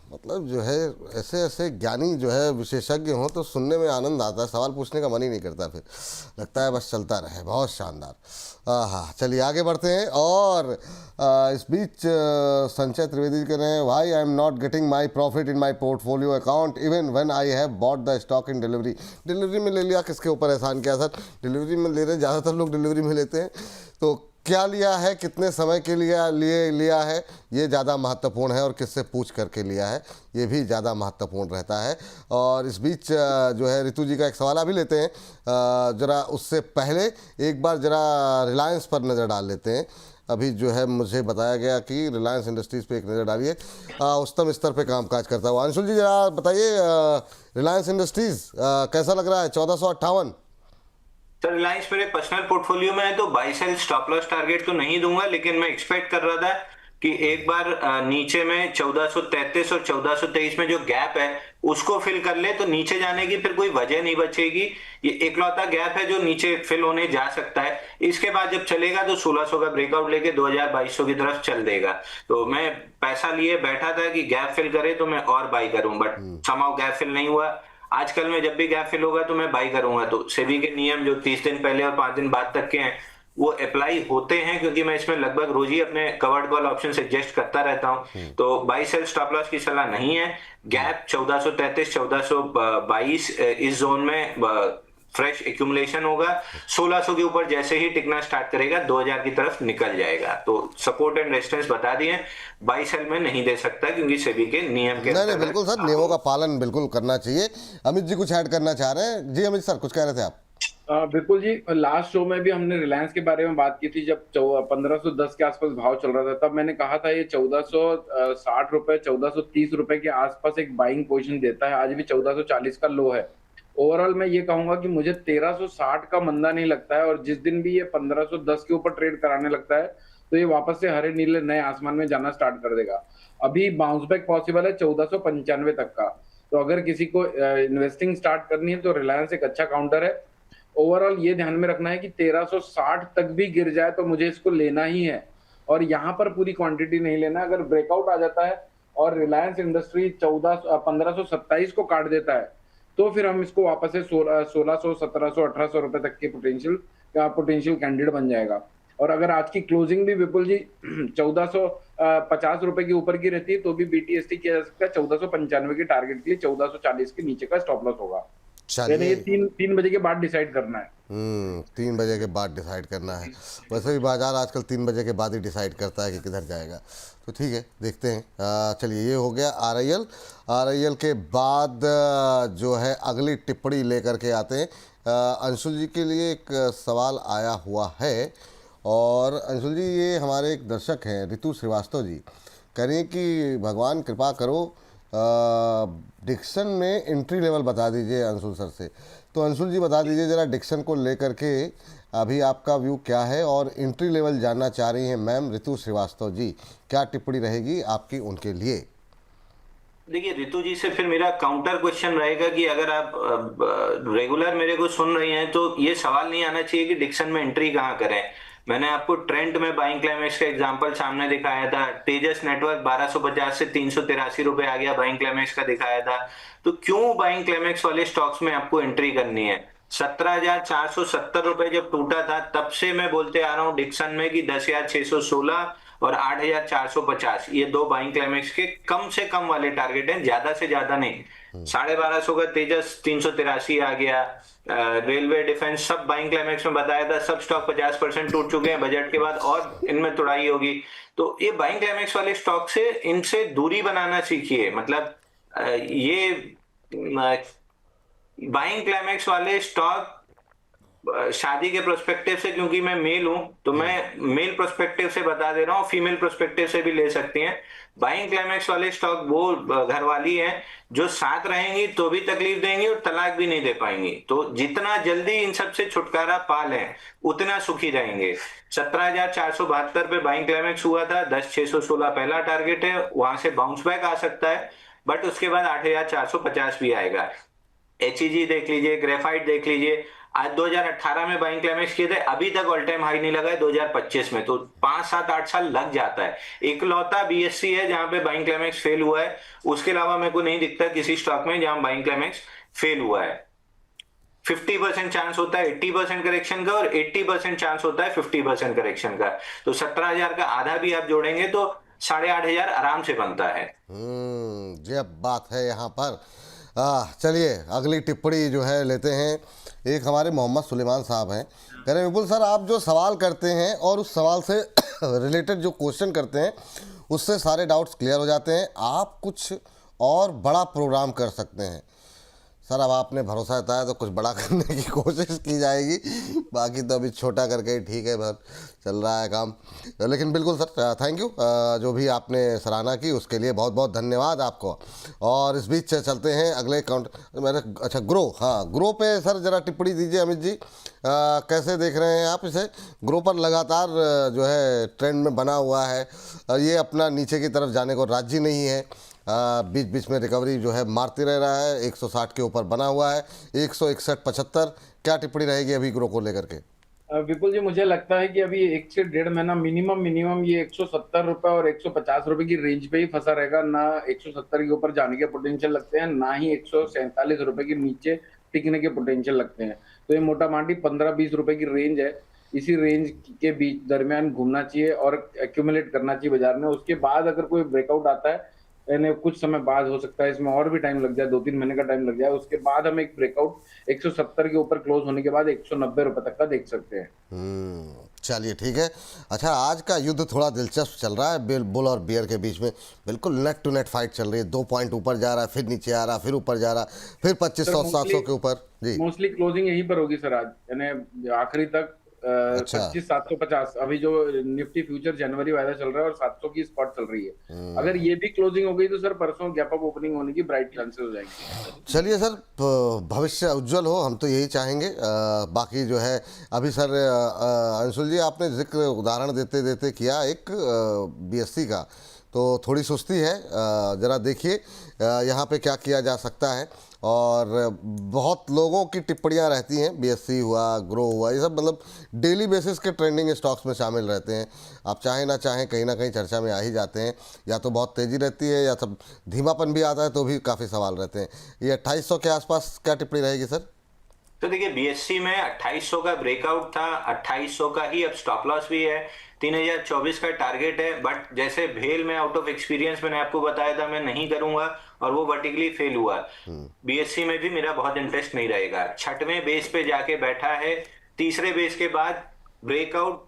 मतलब जो है ऐसे ऐसे ज्ञानी जो है विशेषज्ञ हों तो सुनने में आनंद आता है, सवाल पूछने का मन ही नहीं करता, फिर लगता है बस चलता रहे। बहुत शानदार। हाँ चलिए आगे बढ़ते हैं। और इस बीच संजय त्रिवेदी जी कह रहे हैं, why I am not getting my profit in my portfolio account even when I have bought the stock in delivery. Delivery में ले लिया, किसके ऊपर एहसान किया सर? डिलीवरी में ले रहे हैं, ज़्यादातर लोग डिलीवरी में लेते हैं। तो क्या लिया है, कितने समय के लिए लिया है, ये ज़्यादा महत्वपूर्ण है, और किससे पूछ करके लिया है ये भी ज़्यादा महत्वपूर्ण रहता है। और इस बीच जो है ऋतु जी का एक सवाल अभी लेते हैं, ज़रा उससे पहले एक बार ज़रा रिलायंस पर नज़र डाल लेते हैं। अभी जो है मुझे बताया गया कि रिलायंस इंडस्ट्रीज़ पे एक नज़र डालिए, उच्चतम स्तर पे कामकाज करता हुआ। अंशुल जी ज़रा बताइए, रिलायंस इंडस्ट्रीज़ कैसा लग रहा है? 1458। सर रिलायंस मेरे पर्सनल पोर्टफोलियो में है तो buy sell stop loss target तो नहीं दूंगा, लेकिन मैं एक्सपेक्ट कर रहा था कि एक बार नीचे में 1433 और 1423 में जो गैप है उसको फिल कर ले तो नीचे जाने की फिर कोई वजह नहीं बचेगी। ये इकलौता गैप है जो नीचे फिल होने जा सकता है। इसके बाद जब चलेगा तो 1600 का ब्रेकआउट लेके 2200 की तरफ चल देगा। तो मैं पैसा लिए बैठा था कि गैप फिल करे तो मैं और बाई करूं, बट समाउ गैप फिल नहीं हुआ। आजकल में जब भी गैप फिल होगा तो मैं बाई करूंगा। तो सेबी के नियम जो 30 दिन पहले और 5 दिन बाद तक के हैं वो अप्लाई होते हैं, क्योंकि मैं इसमें लगभग रोज ही अपने कवर्ड कॉल ऑप्शन सजेस्ट करता रहता हूं। तो बाई सेल स्टॉप लॉस की सलाह नहीं है। गैप 1433 1422 इस जोन में फ्रेश एक्यूमुलेशन होगा। 1600 के ऊपर जैसे ही टिकना स्टार्ट करेगा 2000 की तरफ निकल जाएगा। तो सपोर्ट एंड रेजिस्टेंस बता दिए, बाई सेल में नहीं दे सकता क्योंकि सेबी के नियम के नहीं बिल्कुल सर, नियमों का पालन बिल्कुल करना चाहिए। अमित जी कुछ ऐड करना चाह रहे हैं? जी अमित सर कुछ कह रहे थे आप? बिल्कुल जी, लास्ट शो में भी हमने रिलायंस के बारे में बात की थी जब 1510 के आसपास भाव चल रहा था। तब मैंने कहा था ये 1460 रुपए 1430 रुपए के आसपास एक बाइंग पोजीशन देता है। आज भी 1440 का लो है। ओवरऑल मैं ये कहूंगा कि मुझे 1360 का मंदा नहीं लगता है, और जिस दिन भी ये 1510 के ऊपर ट्रेड कराने लगता है तो ये वापस से हरे नीले नए आसमान में जाना स्टार्ट कर देगा। अभी बाउंस बैक पॉसिबल है 1495 तक का। तो अगर किसी को इन्वेस्टिंग स्टार्ट करनी है तो रिलायंस एक अच्छा काउंटर है। ओवरऑल ये ध्यान में रखना है कि 1360 तक भी गिर जाए तो मुझे इसको लेना ही है, और यहाँ पर पूरी क्वांटिटी नहीं लेना। अगर ब्रेकआउट आ जाता है और रिलायंस इंडस्ट्री 1527 को काट देता है तो फिर हम इसको वापस से 1600 1700 1800 रुपए तक के पोटेंशियल का पोटेंशियल कैंडिडेट बन जाएगा। और अगर आज की क्लोजिंग भी विपुल जी 1450 रुपए के ऊपर की रहती है तो भी BTST किया जा सकता है 1495 के टारगेट के लिए 1440 के नीचे का स्टॉप लॉस होगा। यानी ये चलिए, 3 बजे के बाद डिसाइड करना है। 3 बजे के बाद डिसाइड करना है। वैसे भी बाजार आजकल 3 बजे के बाद ही डिसाइड करता है कि किधर जाएगा। तो ठीक है, देखते हैं। चलिए, ये हो गया RIL के बाद जो है अगली टिप्पणी लेकर के आते हैं। अंशुल जी के लिए एक सवाल आया हुआ है, और अंशुल जी ये हमारे एक दर्शक हैं ऋतु श्रीवास्तव जी, कह रही हैं कि भगवान कृपा करो डिक्सन में एंट्री लेवल बता दीजिए अंशुल सर से। तो अंशुल जी बता दीजिए ज़रा डिक्सन को लेकर के अभी आपका व्यू क्या है, और एंट्री लेवल जानना चाह रही हैं मैम ऋतु श्रीवास्तव जी। क्या टिप्पणी रहेगी आपकी उनके लिए? देखिए, ऋतु जी से फिर मेरा काउंटर क्वेश्चन रहेगा कि अगर आप रेगुलर मेरे को सुन रही हैं तो ये सवाल नहीं आना चाहिए कि डिक्सन में एंट्री कहाँ करें। मैंने आपको ट्रेंड में बाइंग क्लाइमेक्स का एग्जांपल सामने दिखाया था। तेजस नेटवर्क 1250 से 383 रुपए आ गया, बाइंग क्लाइमेक्स का दिखाया था। तो क्यों बाइंग क्लाइमेक्स वाले स्टॉक्स में आपको एंट्री करनी है? 17,470 रुपए जब टूटा था तब से मैं बोलते आ रहा हूँ डिक्सन में कि 10,616 और 8,450 ये दो बाइंग क्लाइमेक्स के कम से कम वाले टारगेट हैं, ज्यादा से ज्यादा नहीं। 1250 का तेजस 383 आ गया। रेलवे डिफेंस सब बाइंग क्लाइमेक्स में बताया था, सब स्टॉक 50% टूट चुके हैं बजट के बाद, और इनमें तुड़ाई होगी। तो ये बाइंग क्लाइमेक्स वाले स्टॉक से इनसे दूरी बनाना सीखिए। मतलब ये बाइंग क्लाइमेक्स वाले स्टॉक शादी के प्रोस्पेक्टिव से, क्योंकि मैं मेल हूं तो मैं मेल प्रोस्पेक्टिव से बता दे रहा हूं, फीमेल प्रोस्पेक्टिव से भी ले सकती हैं। बाइंग क्लाइमेक्स वाले स्टॉक वो घरवाली हैं जो साथ रहेंगी तो भी तकलीफ देंगी और तलाक भी नहीं दे पाएंगी। तो जितना जल्दी इन सब से छुटकारा पा लें उतना सुखी रहेंगे। 17,472 पे बाइंग क्लाइमेक्स हुआ था, 10,616 पहला टारगेट है, वहां से बाउंस बैक आ सकता है, बट उसके बाद 8,450 भी आएगा। HEG देख लीजिए, ग्रेफाइट देख लीजिए, आज 2018 में बाइंग क्लाइमेक्स किए थे, अभी तक ऑल टाइम हाई नहीं लगा है 2025 में। तो 5, 7, 8 साल लग जाता है। इकलौता BSC है जहां पे बाइंग क्लाइमेक्स फेल हुआ है, उसके अलावा मेरे को नहीं दिखता किसी स्टॉक में जहां बाइंग क्लाइमेक्स फेल हुआ है। 50% चांस होता है 80% करेक्शन का, और 80% चांस होता है 50% करेक्शन का। तो 17,000 का आधा भी आप जोड़ेंगे तो 8,500 आराम से बनता है। जब बात है यहाँ पर। चलिए, अगली टिप्पणी जो है लेते हैं। एक हमारे मोहम्मद सुलेमान साहब हैं, कह रहे हैं विपुल सर आप जो सवाल करते हैं और उस सवाल से रिलेटेड जो क्वेश्चन करते हैं उससे सारे डाउट्स क्लियर हो जाते हैं। आप कुछ और बड़ा प्रोग्राम कर सकते हैं। सर अब आपने भरोसा जताया तो कुछ बड़ा करने की कोशिश की जाएगी, बाकी तो अभी छोटा करके ही ठीक है, बस चल रहा है काम। लेकिन बिल्कुल सर, थैंक यू, जो भी आपने सराहना की उसके लिए बहुत बहुत धन्यवाद आपको। और इस बीच चलते हैं अगले काउंटर मेरे। अच्छा, ग्रो पे सर ज़रा टिप्पणी दीजिए अमित जी। कैसे देख रहे हैं आप इसे? ग्रो पर लगातार जो है ट्रेंड में बना हुआ है, ये अपना नीचे की तरफ जाने को राजी नहीं है। बीच बीच में रिकवरी जो है मारते रह रहा है, 160 के ऊपर बना हुआ है, 161.75। क्या टिप्पणी रहेगी अभी ग्रो को लेकर के? विपुल जी, मुझे लगता है कि अभी 1 से 1.5 महीना मिनिमम ये 170 रुपए और 150 रुपए की रेंज पे ही फंसा रहेगा। ना 170 के ऊपर जाने के पोटेंशियल लगते हैं, ना ही 147 रुपए के नीचे टिकने के पोटेंशियल लगते हैं। तो ये मोटा माटी 15-20 रुपए की रेंज है। इसी रेंज के बीच दरमियान घूमना चाहिए और एक्यूमुलेट करना चाहिए बाजार में। उसके बाद अगर कोई ब्रेकआउट आता है, यानी कुछ समय बाद हो सकता है, इसमें और भी टाइम लग जाए, 2-3 महीने का टाइम लग जाए, उसके बाद हम एक ब्रेकआउट 170 के ऊपर क्लोज होने के बाद 190 रुपए तक का देख सकते हैं। चलिए ठीक है। अच्छा, आज का युद्ध थोड़ा दिलचस्प चल रहा है बुल और बियर के बीच में। बिल्कुल नेट टू नेट फाइट चल रही है। 2 पॉइंट ऊपर जा रहा है, फिर नीचे आ रहा है, फिर ऊपर जा रहा है, फिर 2500-700 के ऊपर। जी, मोस्टली क्लोजिंग यहीं पर होगी सर आज, यानी आखिरी तक। अच्छा। 25,750 अभी जो निफ्टी फ्यूचर जनवरी वायदा चल रहा है, और 700 की स्पॉट चल रही है। अगर ये भी क्लोजिंग हो गई तो सर परसों गैप अप ओपनिंग होने की ब्राइट चांसेस हो जाएंगे। चलिए सर, भविष्य उज्जवल हो, हम तो यही चाहेंगे। बाकी जो है अभी सर अंशुल जी आपने जिक्र उदाहरण देते देते किया एक BSC का, तो थोड़ी सुस्ती है। ज़रा देखिए यहाँ पे क्या किया जा सकता है। और बहुत लोगों की टिप्पणियाँ रहती हैं, BSC हुआ, ग्रो हुआ, ये सब मतलब डेली बेसिस के ट्रेंडिंग स्टॉक्स में शामिल रहते हैं। आप चाहें ना चाहें कहीं ना कहीं चर्चा में आ ही जाते हैं। या तो बहुत तेज़ी रहती है, या सब धीमापन भी आता है तो भी काफ़ी सवाल रहते हैं। ये 2800 के आसपास क्या टिप्पणी रहेगी सर? तो देखिए बीएससी में 2800 का ब्रेकआउट था, 2800 का ही अब स्टॉप लॉस भी है, 3024 का टारगेट है। बट जैसे भेल में आउट ऑफ एक्सपीरियंस मैंने आपको बताया था मैं नहीं करूंगा और वो वर्टिकली फेल हुआ। बीएससी में भी मेरा बहुत इंटरेस्ट नहीं रहेगा। छठवें बेस पे जाके बैठा है, तीसरे बेस के बाद ब्रेकआउट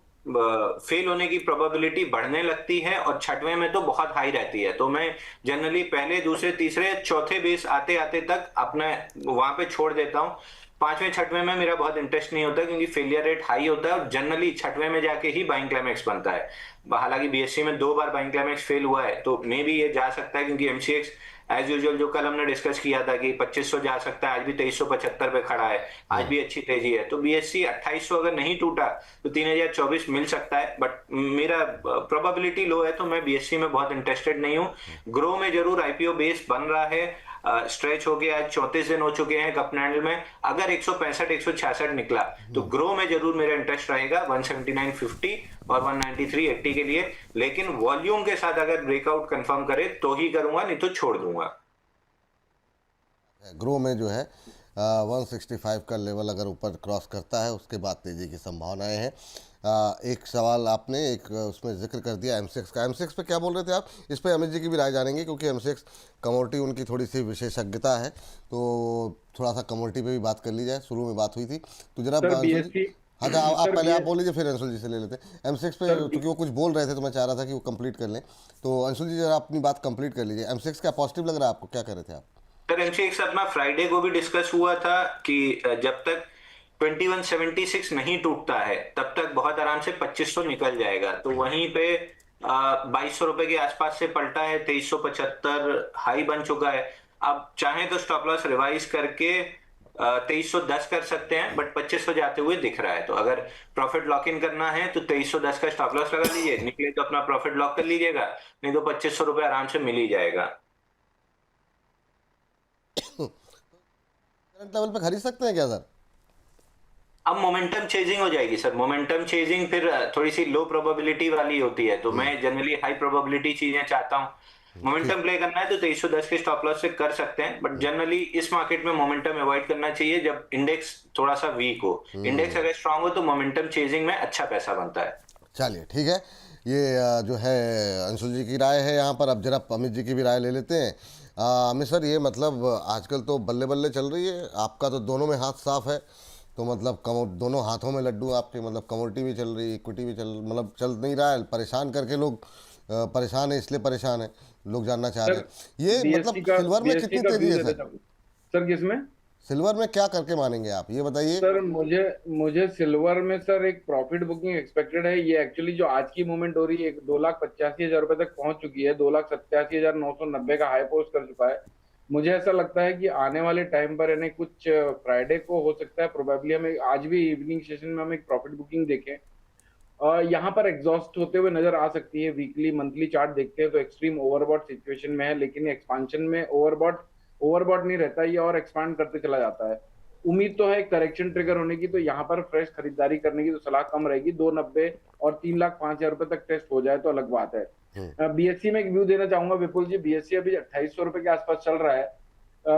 फेल होने की प्रोबेबिलिटी बढ़ने लगती है और छठवें में तो बहुत हाई रहती है। तो मैं जनरली पहले दूसरे तीसरे चौथे बेस आते आते तक अपना वहां पे छोड़ देता हूँ। पांचवें छठवें में मेरा बहुत इंटरेस्ट नहीं होता क्योंकि फेलियर रेट हाई होता है और जनरली छठवें में जाके ही बाइंग क्लाइमेक्स बनता है। हालांकि बीएससी में 2 बार बाइंग क्लाइमेक्स फेल हुआ है तो मे भी ये जा सकता है क्योंकि एमसीएक्स एज यूजुअल जो कल हमने डिस्कस किया था कि 2500 जा सकता है, आज भी 2375 पे खड़ा है, आज भी अच्छी तेजी है। तो बीएससी 2800 अगर नहीं टूटा तो 3024 मिल सकता है। बट मेरा प्रोबेबिलिटी लो है तो मैं बीएससी में बहुत इंटरेस्टेड नहीं हूँ। ग्रो में जरूर आईपीओ बेस बन रहा है, स्ट्रेच हो गया, आज 34 दिन हो चुके हैं कप हैंडल में। अगर 165 166 निकला तो ग्रो में जरूर मेरा इंटरेस्ट रहेगा 179.50 और 193.80 के लिए। लेकिन वॉल्यूम के साथ अगर ब्रेकआउट कंफर्म करे तो ही करूंगा, नहीं तो छोड़ दूंगा। ग्रो में जो है 165 का लेवल अगर ऊपर क्रॉस करता है उसके बाद तेज़ी की संभावनाएं हैं। एक सवाल आपने एक उसमें जिक्र कर दिया एमसीएक्स का। एमसीएक्स पे क्या बोल रहे थे आप? इस पे अमित जी की भी राय जानेंगे क्योंकि एमसीएक्स कमोडिटी उनकी थोड़ी सी विशेषज्ञता है, तो थोड़ा सा कमोडिटी पे भी बात कर ली जाए। शुरू में बात हुई थी तो जरा सर बीएससी हाँ आप पहले आप बोल लीजिए फिर अंशुल जी से ले लेते हैं। एमसीएक्स पे क्योंकि वो कुछ बोल रहे थे तो मैं चाह रहा था कि वो कंप्लीट कर लें, तो अंशुल जी जरा अपनी बात कंप्लीट कर लीजिए। एमसीएक्स क्या पॉजिटिव लग रहा है आपको, क्या कर रहे थे आप? सर एमसीएक्स अपना फ्राइडे को भी डिस्कस हुआ था कि जब तक 2176 नहीं टूटता है तब तक बहुत आराम से 2500 निकल जाएगा। तो वहीं पे 2200 रुपए के आसपास से पलटा है, 2375 हाई बन चुका है। अब चाहे तो स्टॉप लॉस रिवाइज करके 2310 कर सकते हैं, बट 2500 जाते हुए दिख रहा है। तो अगर प्रॉफिट लॉक इन करना है तो 2310 का स्टॉप लॉस लगा लीजिए, निकले तो अपना प्रॉफिट लॉक कर लीजिएगा, नहीं तो 2500 रुपए आराम से मिल ही जाएगा। करंट लेवल पे खरीद सकते हैं क्या सर? अब मोमेंटम चेजिंग हो जाएगी सर। मोमेंटम चेजिंग फिर थोड़ी सी लो प्रोबेबिलिटी वाली होती है, तो मैं जनरली हाई प्रोबेबिलिटी चीजें चाहता हूँ। मोमेंटम प्ले करना है तो 2310 के स्टॉप लॉस से कर सकते हैं, बट जनरली इस मार्केट में मोमेंटम अवॉइड करना चाहिए जब इंडेक्स थोड़ा सा वीक हो। इंडेक्स अगर स्ट्रांग हो तो मोमेंटम चेजिंग में अच्छा पैसा बनता है। चलिए ठीक है, ये जो है अंशुल जी की राय है यहाँ पर। अब जरा अमित जी की भी राय ले लेते हैं। अमित सर, ये मतलब आजकल तो बल्ले बल्ले चल रही है, आपका तो दोनों में हाथ साफ है, तो मतलब दोनों हाथों में लड्डू आपके, मतलब कमोडिटी भी चल रही है, इक्विटी भी मतलब चल नहीं रहा है, परेशान करके लोग परेशान है, इसलिए परेशान है, लोग जानना चाह रहे हैं ये मतलब सिल्वर में कितनी तेजी है सर? किसमें? सिल्वर में क्या करके मानेंगे आप, ये बताइए सर। मुझे सिल्वर में सर एक प्रॉफिट बुकिंग एक्सपेक्टेड है। ये एक्चुअली जो आज की मूवमेंट हो रही है 2,85,000 रुपए तक पहुंच चुकी है, 2,87,990 का हाई पोस्ट कर चुका है। मुझे ऐसा लगता है कि आने वाले टाइम पर यानी कुछ फ्राइडे को हो सकता है प्रोबेबली हमें आज भी इवनिंग सेशन में हम एक प्रॉफिट बुकिंग देखें। यहाँ पर एग्जॉस्ट होते हुए नजर आ सकती है। वीकली मंथली चार्ट देखते हैं तो एक्सट्रीम ओवरबॉट सिचुएशन में है, लेकिन एक्सपांशन में ओवरबॉट नहीं रहता है और एक्सपांड करते चला जाता है। उम्मीद तो है करेक्शन ट्रिगर होने की, तो यहाँ पर फ्रेश खरीदारी करने की तो सलाह कम रहेगी। 290 और 3,05,000 रुपए तक टेस्ट हो जाए तो अलग बात है। बीएससी में एक व्यू देना चाहूंगा विपुल जी। बीएससी अभी 2800 रुपए के आसपास चल रहा है।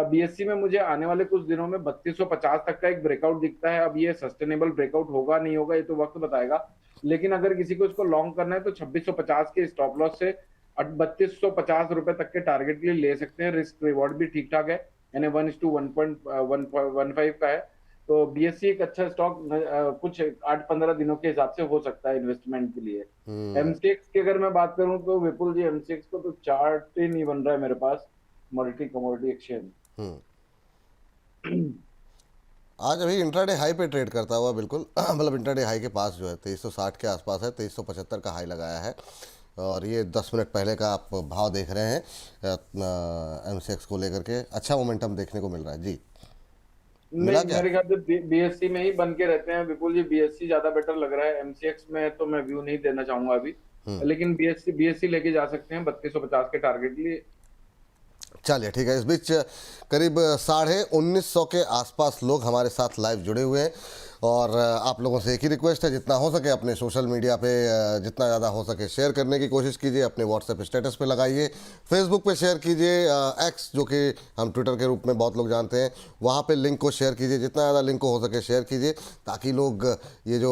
बीएससी में मुझे आने वाले कुछ दिनों में 3250 तक का एक ब्रेकआउट दिखता है। अब ये सस्टेनेबल ब्रेकआउट होगा नहीं होगा ये तो वक्त बताएगा, लेकिन अगर किसी को इसको लॉन्ग करना है तो 2650 के स्टॉप लॉस से 3250 रुपए तक के टारगेट के लिए ले सकते हैं। रिस्क रिवॉर्ड भी ठीक ठाक है, यानी 1:1.15 का है। तो बीएससी एक अच्छा स्टॉक कुछ 8-15 दिनों के हिसाब से हो सकता है इन्वेस्टमेंट के लिए। एमसीएक्स की अगर मैं बात करूं तो विपुल जी एमसीएक्स को तो चार्ट ही नहीं बन रहा है मेरे पास, मल्टी कमोडिटी एक्सचेंज। आज अभी इंट्राडे हाई पे ट्रेड करता हुआ बिल्कुल मतलब इंट्राडे हाई के पास जो है 2360 के आसपास है, 2375 का हाई लगाया है और ये 10 मिनट पहले का आप भाव देख रहे हैं एमसीएक्स को लेकर के। अच्छा मोमेंटम देखने को मिल रहा है जी। नहीं, मेरे ख्याल से बीएससी में ही बन के रहते हैं विपुल जी। बीएससी ज्यादा बेटर लग रहा है। एमसीएक्स में तो मैं व्यू नहीं देना चाहूंगा अभी, लेकिन बीएससी लेके जा सकते हैं 3250 के टारगेट के लिए। चलिए ठीक है, इस बीच करीब 1950 के आसपास लोग हमारे साथ लाइव जुड़े हुए हैं और आप लोगों से एक ही रिक्वेस्ट है, जितना हो सके अपने सोशल मीडिया पे जितना ज़्यादा हो सके शेयर करने की कोशिश कीजिए, अपने व्हाट्सएप स्टेटस पे लगाइए, फेसबुक पे शेयर कीजिए, एक्स जो कि हम ट्विटर के रूप में बहुत लोग जानते हैं, वहाँ पे लिंक को शेयर कीजिए, जितना ज़्यादा लिंक को हो सके शेयर कीजिए, ताकि लोग ये जो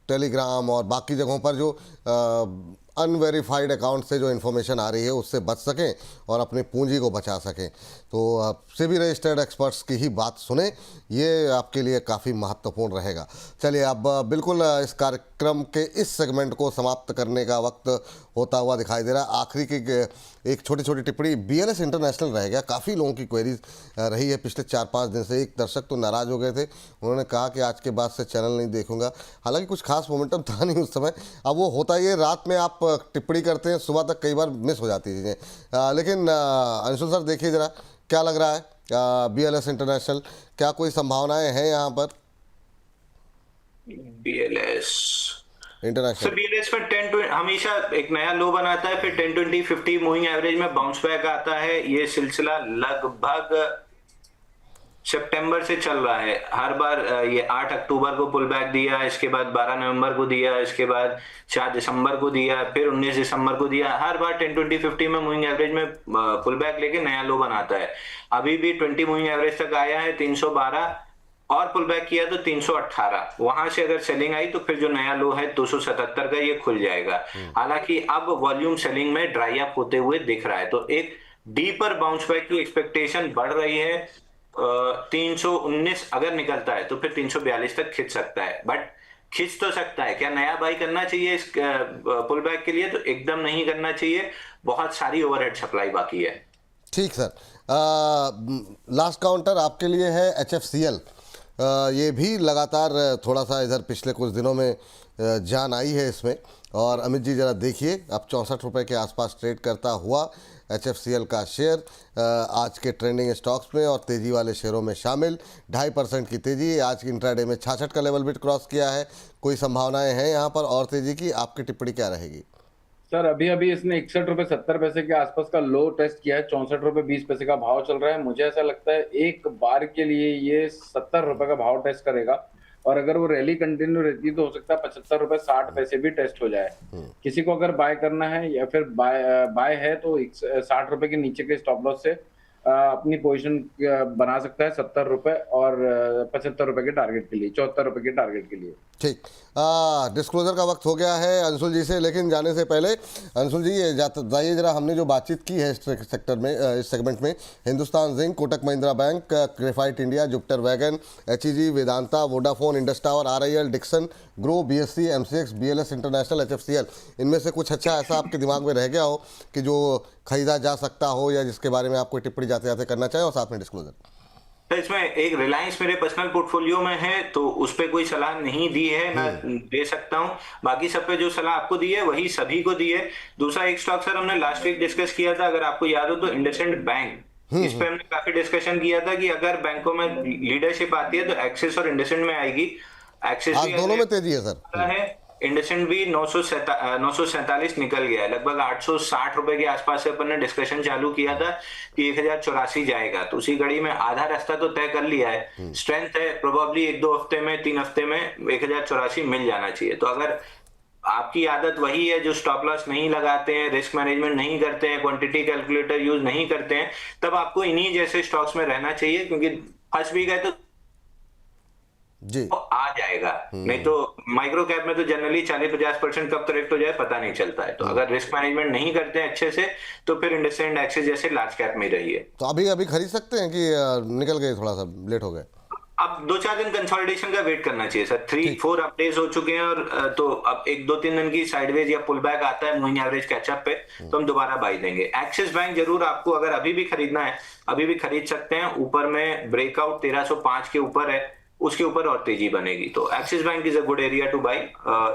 टेलीग्राम और बाकी जगहों पर जो अनवेरीफाइड अकाउंट से जो इन्फॉर्मेशन आ रही है उससे बच सकें और अपनी पूंजी को बचा सकें। तो सेबी रजिस्टर्ड एक्सपर्ट्स की ही बात सुने, ये आपके लिए काफ़ी महत्वपूर्ण रहेगा। चलिए अब बिल्कुल इस कार्यक्रम के इस सेगमेंट को समाप्त करने का वक्त होता हुआ दिखाई दे रहा है। आखिरी की एक छोटी छोटी टिप्पणी, BLS इंटरनेशनल रह गया। काफ़ी लोगों की क्वेरीज रही है पिछले 4-5 दिन से। एक दर्शक तो नाराज़ हो गए थे, उन्होंने कहा कि आज के बाद से चैनल नहीं देखूंगा। हालांकि कुछ खास मोमेंटम था नहीं उस समय। अब वो होता ये, रात में आप टिप्पणी करते हैं, सुबह तक कई बार मिस हो जाती चीज़ें। लेकिन अंशुल सर देखिए ज़रा क्या लग रहा है, BLS इंटरनेशनल क्या कोई संभावनाएं हैं यहाँ पर? BLS इंटरनेशनल BLS में 10-20 हमेशा एक नया लो बनाता है, फिर 10-20-50 मूविंग एवरेज में बाउंस बैक आता है। ये सिलसिला लगभग सितंबर से चल रहा है। हर बार ये 8 अक्टूबर को पुल बैक दिया, इसके बाद 12 नवंबर को दिया, इसके बाद 4 दिसंबर को दिया, फिर 19 दिसंबर को दिया। हर बार 10-20-50 में मूविंग एवरेज में पुल बैक लेके नया लो बनाता है। अभी भी 20 मूविंग एवरेज तक आया है 312 और पुल बैक किया तो 318। वहां से अगर सेलिंग आई तो फिर जो नया लो है 277 का, ये खुल जाएगा। हालांकि अब वॉल्यूम सेलिंग में ड्राई अप होते हुए दिख रहा है, तो एक डीपर बाउंस बैक की एक्सपेक्टेशन बढ़ रही है। 319 अगर निकलता है तो फिर 342 तक खिंच सकता है, बट खिंच तो सकता है। क्या नया बाई करना चाहिए इस पुल बैक के लिए? तो एकदम नहीं करना चाहिए, बहुत सारी ओवरहेड सप्लाई बाकी है। ठीक सर, लास्ट काउंटर आपके लिए है HFCL। ये भी लगातार थोड़ा सा इधर पिछले कुछ दिनों में जान आई है इसमें। और अमित जी ज़रा देखिए, अब 64 रुपये के आसपास ट्रेड करता हुआ HFCL का शेयर आज के ट्रेंडिंग स्टॉक्स में और तेज़ी वाले शेयरों में शामिल। 2.5% की तेज़ी, आज की इंट्राडे में 66 का लेवल भी क्रॉस किया है। कोई संभावनाएं हैं यहाँ पर और तेज़ी की? आपकी टिप्पणी क्या रहेगी? सर अभी अभी इसने 61 रुपए 70 पैसे के आसपास का लो टेस्ट किया है। 64 रुपए 20 पैसे का भाव चल रहा है। मुझे ऐसा लगता है एक बार के लिए ये 70 रुपए का भाव टेस्ट करेगा, और अगर वो रैली कंटिन्यू रहती है तो हो सकता है 75 रुपए 60 पैसे भी टेस्ट हो जाए। किसी को अगर बाय करना है या फिर बाय है तो 60 रुपए के नीचे के स्टॉप लॉस से अपनी पोजीशन बना सकता है 70 रुपए और 75 रुपए के टारगेट के लिए, 74 रुपए के टारगेट के लिए। ठीक, डिस्क्लोजर का वक्त हो गया है अंशुल जी से, लेकिन जाने से पहले अंशुल जी ये जाइए जरा, हमने जो बातचीत की है इस सेक्टर में, इस सेगमेंट में, Hindustan zinc, Kotak Mahindra bank, graphite India, Jupiter wagon, HEG, Vedanta, Vodafone, Indus tower, RIL, Dixon, Groww, BSE, MCX, BLS international, HFCL, इनमें से कुछ अच्छा ऐसा आपके दिमाग में रह गया हो कि जो खरीदा जा सकता हो या जिसके बारे में आप कोई टिप्पणी जाते जाते करना चाहें, और साथ में डिस्क्लोजर? तो इसमें एक रिलायंस मेरे पर्सनल पोर्टफोलियो में है, तो उस पे कोई सलाह नहीं दी है, मैं दे सकता हूं। बाकी सब पे जो सलाह आपको दी है वही सभी को दी है। दूसरा एक स्टॉक सर हमने लास्ट वीक डिस्कस किया था, अगर आपको याद हो तो, इंडसइंड बैंक। इस पे हमने काफी डिस्कशन किया था कि अगर बैंकों में लीडरशिप आती है तो एक्सिस और इंडसइंड में आएगी। एक्सिस आज दोनों में तेजी है सर। इंडसइंड भी 947 निकल गया है, लगभग 860 रुपए के आसपास से अपन ने डिस्कशन चालू किया था कि 1084 जाएगा, तो उसी घड़ी में आधा रास्ता तो तय कर लिया है। स्ट्रेंथ है, प्रोबेबली 1-2 हफ्ते में, 3 हफ्ते में 1084 मिल जाना चाहिए। तो अगर आपकी आदत वही है जो स्टॉप लॉस नहीं लगाते हैं, रिस्क मैनेजमेंट नहीं करते हैं, क्वांटिटी कैलकुलेटर यूज नहीं करते हैं, तब आपको इन्हीं जैसे स्टॉक्स में रहना चाहिए, क्योंकि फंस भी गए तो जी आ जाएगा। नहीं तो माइक्रो कैप में तो जनरली 40-50% कब करेक्ट हो जाए पता नहीं चलता है। तो अगर रिस्क मैनेजमेंट नहीं करते हैं अच्छे से तो फिर इंडसइंड, एक्सिस जैसे लार्ज कैप में रहिए। तो अभी खरीद सकते हैं कि निकल गए, थोड़ा सा लेट हो गए? अब 2-4 दिन कंसोलिडेशन का वेट करना चाहिए सर। 3-4 अपडेट्स हो चुके हैं, और तो अब 1-2-3 दिन की साइडवेज या पुल बैक आता है मूविंग एवरेज कैचअप पे, तो हम दोबारा बाई देंगे। एक्सिस बैंक जरूर आपको अगर अभी भी खरीदना है, अभी भी खरीद सकते हैं। ऊपर में ब्रेकआउट 1305 के ऊपर है, उसके ऊपर और तेजी बनेगी, तो axis bank is a good area two by.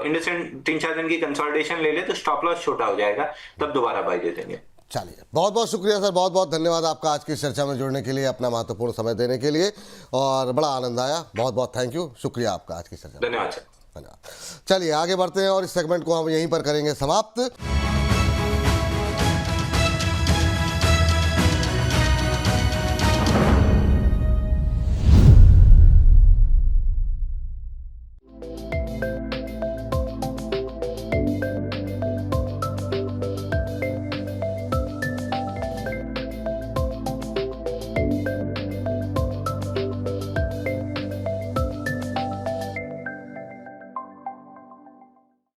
IndusInd 3-4 दिन की कंसोलिडेशन ले ले तो स्टॉप लॉस छोटा हो जाएगा, तब दोबारा बाई दे देंगे। चलिए, बहुत बहुत शुक्रिया सर, बहुत बहुत धन्यवाद आपका आज की चर्चा में जुड़ने के लिए, अपना महत्वपूर्ण समय देने के लिए, और बड़ा आनंद आया। बहुत बहुत थैंक यू, शुक्रिया आपका आज की चर्चा। धन्यवाद सर। धन्यवाद। चलिए आगे बढ़ते हैं और इस सेगमेंट को हम यहीं पर करेंगे समाप्त।